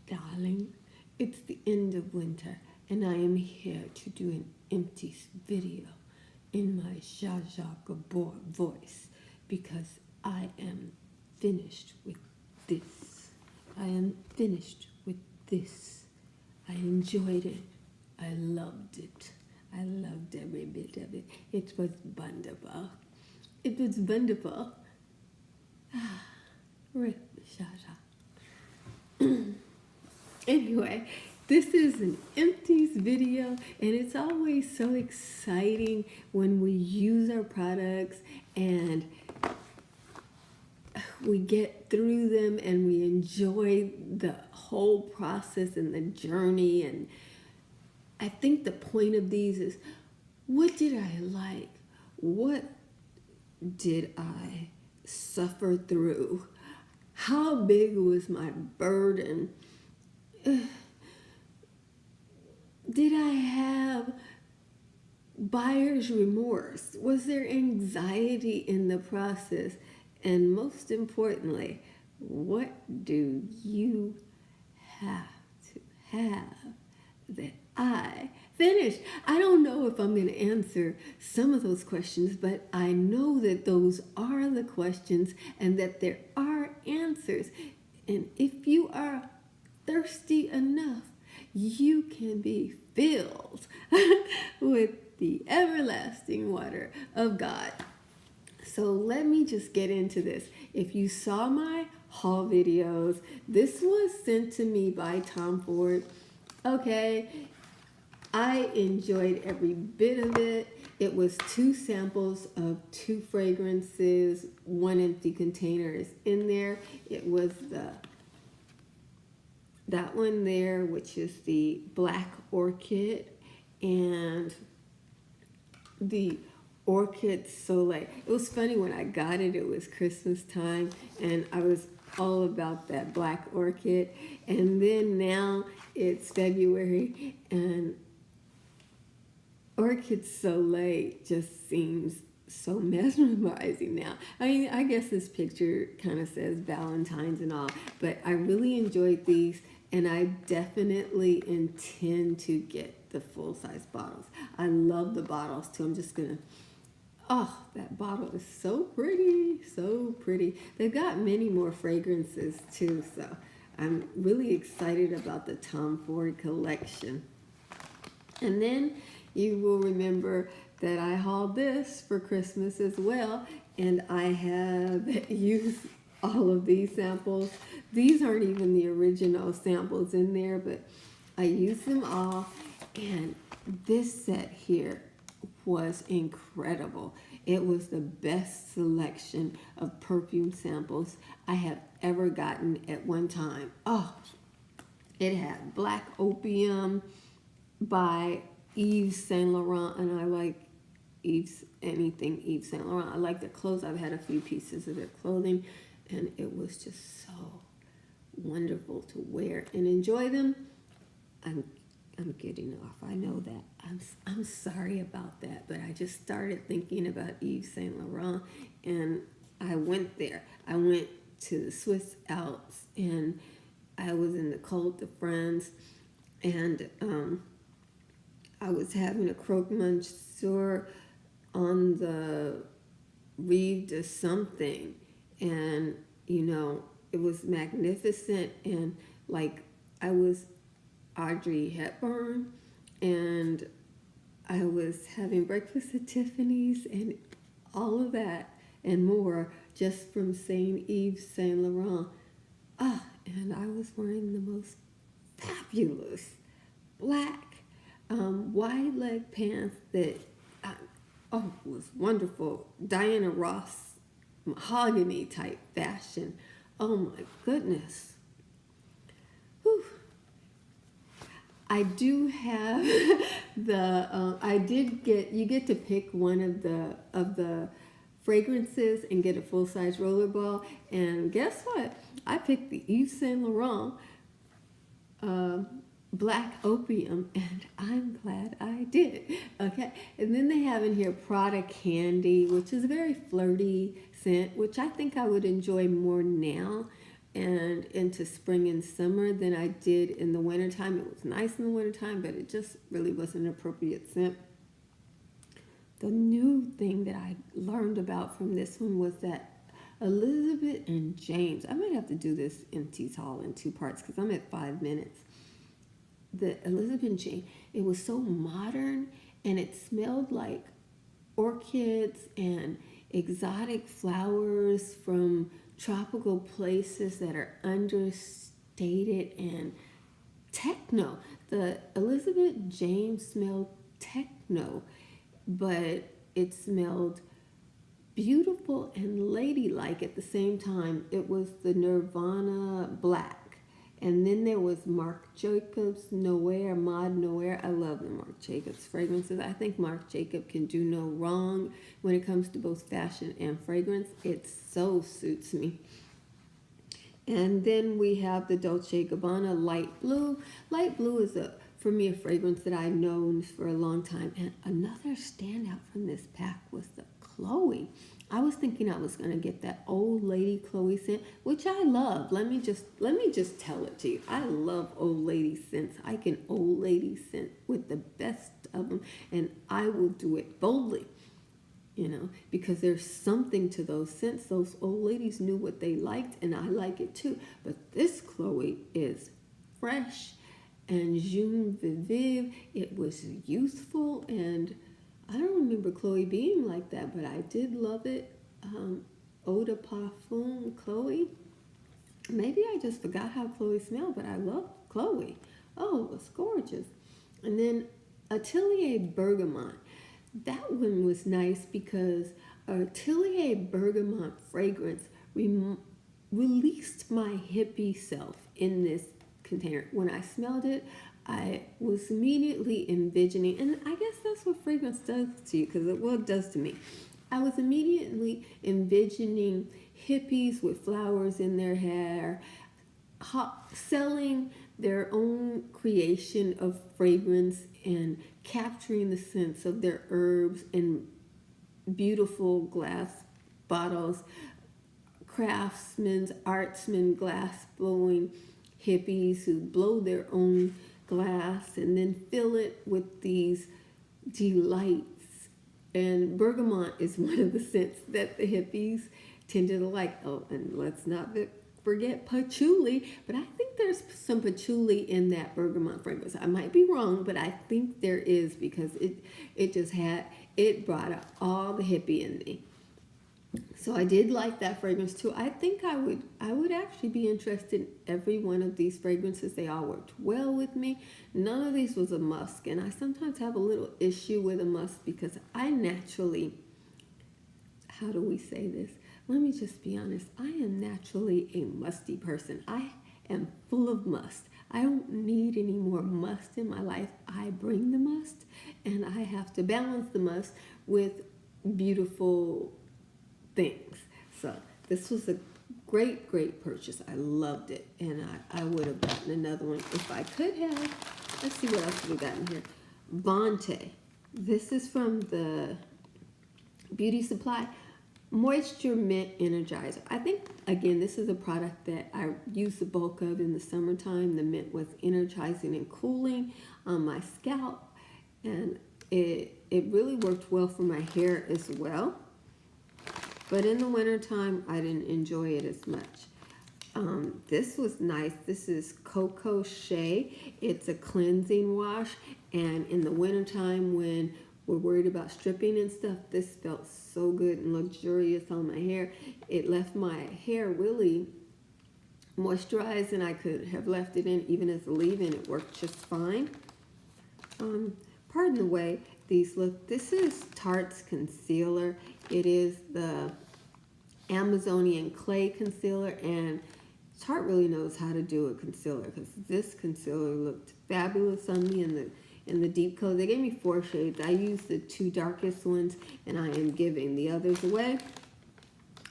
Darling, it's the end of winter, and I am here to do an Empties video in my Zsa Zsa Gabor voice because I am finished with this. I am finished with this. I enjoyed it. I loved it. I loved every bit of it. It was wonderful. It was wonderful. Rip Zsa Zsa. Anyway, this is an Empties video, and it's always so exciting when we use our products and we get through them and we enjoy the whole process and the journey. And I think the point of these is, what did I like? What did I suffer through? How big was my burden? Did I have buyer's remorse? Was there anxiety in the process? And most importantly, what do you have to have that I finished? I don't know if I'm going to answer some of those questions, but I know that those are the questions and that there are answers. And if you are thirsty enough, you can be filled with the everlasting water of God. So let me just get into this. If you saw my haul videos, this was sent to me by Tom Ford. Okay, I enjoyed every bit of it. It was 2 samples of 2 fragrances. 1 empty container is in there. It was that one there, which is the Black Orchid, and the Orchid Soleil. It was funny when I got it, it was Christmas time, and I was all about that Black Orchid. And then now it's February, and Orchid Soleil just seems so mesmerizing now. I mean, I guess this picture kind of says Valentine's and all, but I really enjoyed these, and I definitely intend to get the full-size bottles. I love the bottles too. I'm just gonna, oh, that bottle is so pretty, so pretty. They've got many more fragrances too, so I'm really excited about the Tom Ford collection. And then you will remember that I hauled this for Christmas as well, and I have used all of these samples. These aren't even the original samples in there, but I used them all, and this set here was incredible. It was the best selection of perfume samples I have ever gotten at one time. Oh, it had Black Opium by Yves Saint Laurent, and I like anything Yves Saint Laurent. I like their clothes. I've had a few pieces of their clothing, and it was just so wonderful to wear and enjoy them. I'm getting off. I know that. I'm sorry about that, but I just started thinking about Yves Saint Laurent, and I went there. I went to the Swiss Alps, and I was in the Col de France, and I was having a croque monsieur on the Rive de something, and it was magnificent, and like I was Audrey Hepburn, and I was having breakfast at Tiffany's and all of that and more just from Saint Yves Saint Laurent. And I was wearing the most fabulous black wide leg pants that was wonderful. Diana Ross mahogany type fashion. Oh my goodness. Whew. I do have you get to pick one of the fragrances and get a full-size rollerball, and guess what? I picked the Yves Saint Laurent Black Opium, and I'm glad I did. Okay, and then they have in here Prada Candy, which is a very flirty scent, which I think I would enjoy more now. and into spring and summer than I did in the wintertime. It was nice in the wintertime, but it just really wasn't an appropriate scent. The new thing that I learned about from this one was that Elizabeth and James, I might have to do this Empties haul in 2 parts because I'm at 5 minutes. The Elizabeth and James, it was so modern and it smelled like orchids and exotic flowers from tropical places that are understated and techno. The Elizabeth James smelled techno, but it smelled beautiful and ladylike at the same time. It was the Nirvana Black. And then there was Marc Jacobs Noir, Mod Noir. I love the Marc Jacobs fragrances. I think Marc Jacob can do no wrong when it comes to both fashion and fragrance. It so suits me. And then we have the Dolce & Gabbana Light Blue. Light Blue is, for me, a fragrance that I've known for a long time. And another standout from this pack was the Chloe. I was thinking I was going to get that old lady Chloe scent, which I love. Let me just tell it to you. I love old lady scents. I can old lady scent with the best of them, and I will do it boldly, because there's something to those scents. Those old ladies knew what they liked, and I like it too. But this Chloe is fresh and jeune vive. It was youthful, and I don't remember Chloe being like that, but I did love it. Eau de Parfum Chloe. Maybe I just forgot how Chloe smelled, but I love Chloe. Oh, it was gorgeous. And then Atelier Bergamot. That one was nice because Atelier Bergamot fragrance released my hippie self in this container. When I smelled it, I was immediately envisioning, and I guess that's what fragrance does to you, because it does to me. I was immediately envisioning hippies with flowers in their hair, selling their own creation of fragrance and capturing the scents of their herbs in beautiful glass bottles, craftsmen, artsmen, glass blowing hippies who blow their own glass and then fill it with these delights. And bergamot is one of the scents that the hippies tended to like. Oh, and let's not forget patchouli, but I think there's some patchouli in that bergamot fragrance. I might be wrong, but I think there is, because it brought out all the hippie in me. So I did like that fragrance too. I think I would actually be interested in every one of these fragrances. They all worked well with me. None of these was a musk, and I sometimes have a little issue with a musk because I naturally, how do we say this? Let me just be honest. I am naturally a musty person. I am full of must. I don't need any more must in my life. I bring the must, and I have to balance the must with beautiful things. So this was a great purchase. I loved it, and I would have gotten another one if I could have. Let's see what else we got in here. Bonte. This is from the Beauty Supply Moisture Mint Energizer. I think, again, this is a product that I use the bulk of in the summertime. The mint was energizing and cooling on my scalp, and it really worked well for my hair as well. But in the wintertime, I didn't enjoy it as much. This was nice. This is Coco Shea. It's a cleansing wash. And in the wintertime, when we're worried about stripping and stuff, this felt so good and luxurious on my hair. It left my hair really moisturized, and I could have left it in even as a leave-in. It worked just fine. Pardon the way these look. This is Tarte's concealer. It is the Amazonian clay concealer, and Tarte really knows how to do a concealer, because this concealer looked fabulous on me in the deep color. They gave me 4 shades. I used the 2 darkest ones, and I am giving the others away.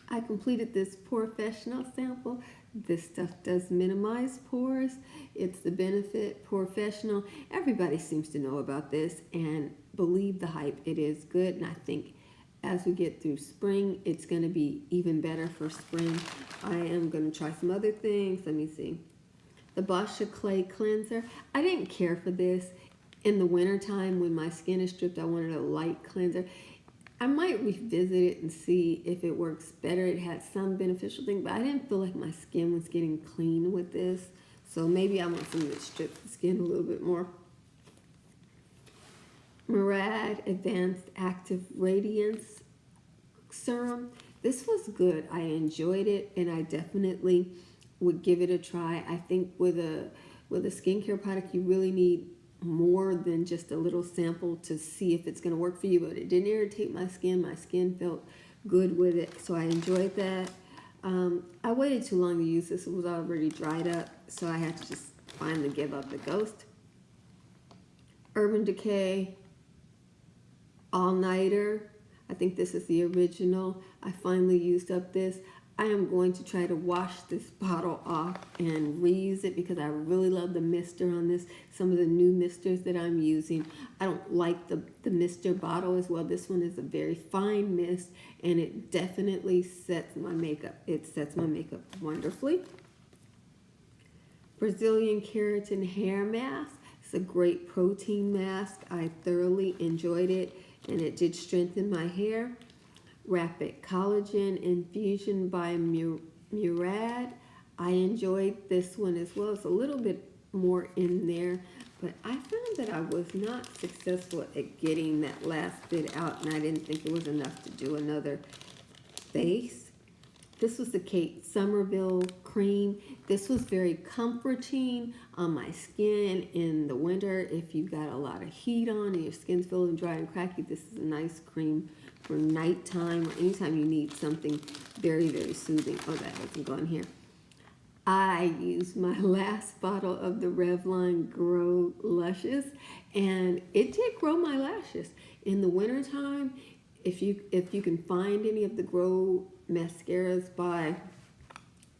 I completed this Professional sample. This stuff does minimize pores. It's the Benefit Professional. Everybody seems to know about this and believe the hype. It is good, and I think as we get through spring, it's going to be even better for spring. I am going to try some other things. Let me see. The Basha Clay Cleanser. I didn't care for this. In the wintertime when my skin is stripped, I wanted a light cleanser. I might revisit it and see if it works better. It had some beneficial thing, but I didn't feel like my skin was getting clean with this. So maybe I want something that strips the skin a little bit more. Murad Advanced Active Radiance Serum. This was good. I enjoyed it, and I definitely would give it a try. I think with a skincare product, you really need more than just a little sample to see if it's going to work for you, but it didn't irritate my skin. My skin felt good with it, so I enjoyed that. I waited too long to use this. It was already dried up, so I had to just finally give up the ghost. Urban Decay All-Nighter. I think this is the original. I finally used up this. I am going to try to wash this bottle off and reuse it because I really love the mister on this. Some of the new misters that I'm using, I don't like the mister bottle as well. This one is a very fine mist, and it definitely sets my makeup. It sets my makeup wonderfully. Brazilian Keratin Hair Mask. It's a great protein mask. I thoroughly enjoyed it, and it did strengthen my hair. Rapid Collagen Infusion by Murad. I enjoyed this one as well. It's a little bit more in there, but I found that I was not successful at getting that last bit out, and I didn't think it was enough to do another face. This was the Kate Somerville cream. This was very comforting on my skin in the winter. If you got a lot of heat on and your skin's feeling dry and cracky, this is a nice cream for nighttime or anytime you need something very, very soothing. Oh, that doesn't go in here. I used my last bottle of the Revlon Grow Luscious, and it did grow my lashes. In the wintertime, if you can find any of the Grow mascaras by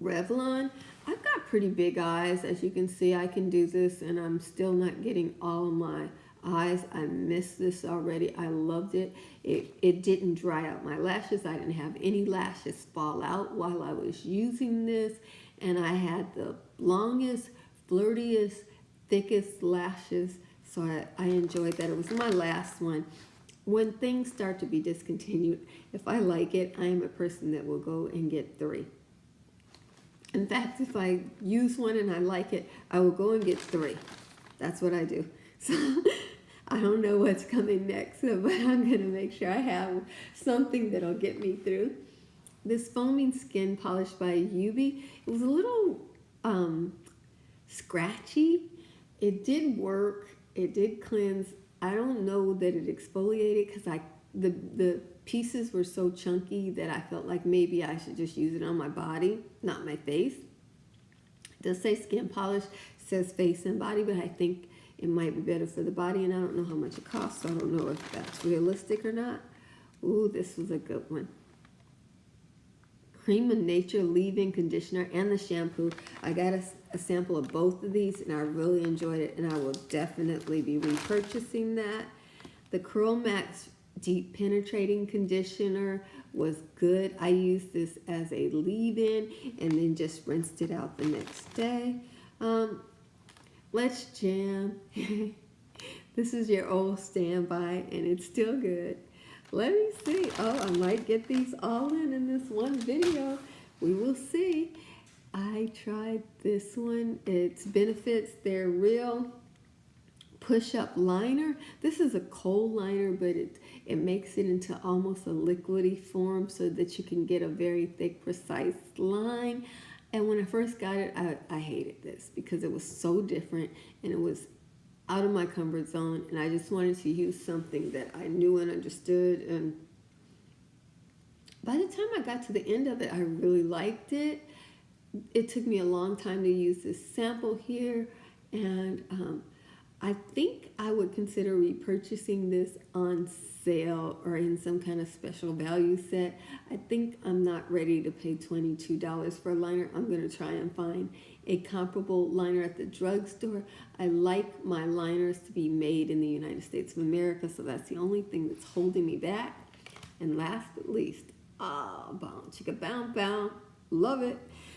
Revlon, I've got pretty big eyes. As you can see, I can do this, and I'm still not getting all of my eyes. I missed this already. I loved it. It didn't dry out my lashes. I didn't have any lashes fall out while I was using this, and I had the longest, flirtiest, thickest lashes, so I enjoyed that. It was my last one. When things start to be discontinued, if I like it, I am a person that will go and get 3. In fact, if I use one and I like it, I will go and get 3. That's what I do. So I don't know what's coming next, but I'm going to make sure I have something that'll get me through. This Foaming Skin Polish by Yubi, it was a little scratchy. It did work. It did cleanse. I don't know that it exfoliated because the pieces were so chunky that I felt like maybe I should just use it on my body, not my face. It does say skin polish, says face and body, but I think it might be better for the body, and I don't know how much it costs, so I don't know if that's realistic or not. Ooh, this was a good one. Cream of Nature leave-in conditioner and the shampoo. I got a sample of both of these, and I really enjoyed it, and I will definitely be repurchasing that. The Curl Max Deep Penetrating Conditioner was good. I used this as a leave-in and then just rinsed it out the next day. Let's Jam. This is your old standby, and it's still good. Let me see. Oh, I might get these all in this one video. We will see. I tried this one. Its benefits, they're real. Push-up liner. This is a coal liner, but it makes it into almost a liquidy form so that you can get a very thick, precise line. And when I first got it, I hated this because it was so different and it was out of my comfort zone, and I just wanted to use something that I knew and understood. And by the time I got to the end of it, I really liked it. It took me a long time to use this sample here, and I think I would consider repurchasing this on sale or in some kind of special value set. I think I'm not ready to pay $22 for a liner. I'm going to try and find a comparable liner at the drugstore. I like my liners to be made in the United States of America, so that's the only thing that's holding me back. And last but least, bounce, chicka bounce, bounce. Love it.